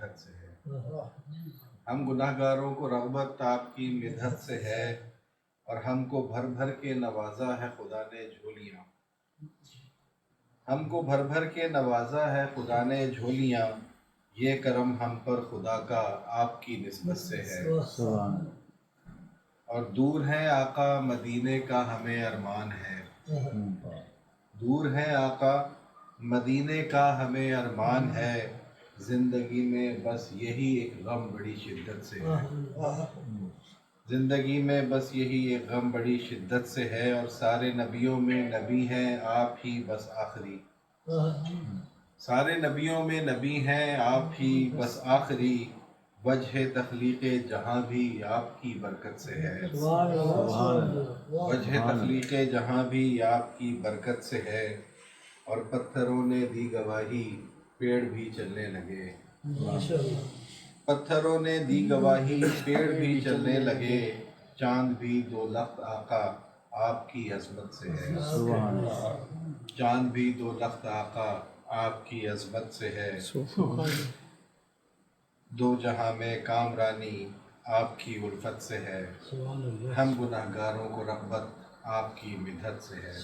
मिदहत से है। हम गुनाहगारों को रग़बत आपकी मिदहत से है, और हमको भर भर के नवाजा है खुदा ने झोलियाँ। हमको भर भर के नवाजा है खुदा ने झोलियाँ, ये करम हम पर खुदा का आपकी निस्बत से है। और दूर है आका मदीने का हमें अरमान है, दूर है आका मदीने का हमें अरमान है, ज़िंदगी में बस यही एक गम बड़ी शिद्दत से है। ज़िंदगी में बस यही एक गम बड़ी शिद्दत से है, और सारे नबियों में नबी हैं आप ही बस आखिरी। सारे नबियों में नबी हैं आप ही बस आखिरी, वजह तख्लीक़े जहाँ भी आपकी बरकत से है। वजह तख्लीक़े जहाँ भी आपकी बरकत से है, और पत्थरों ने दी गवाही पेड़ भी चलने लगे। पत्थरों ने दी गवाही पेड़ भी चलने लगे, चांद भी दो लख्त आका आपकी अज़मत से है। चांद भी दो लख्त आका आपकी अज़मत से है। दो जहां में कामरानी आपकी उल्फत से है, हम गुनाहगारों को रग़बत आपकी मिदहत से है।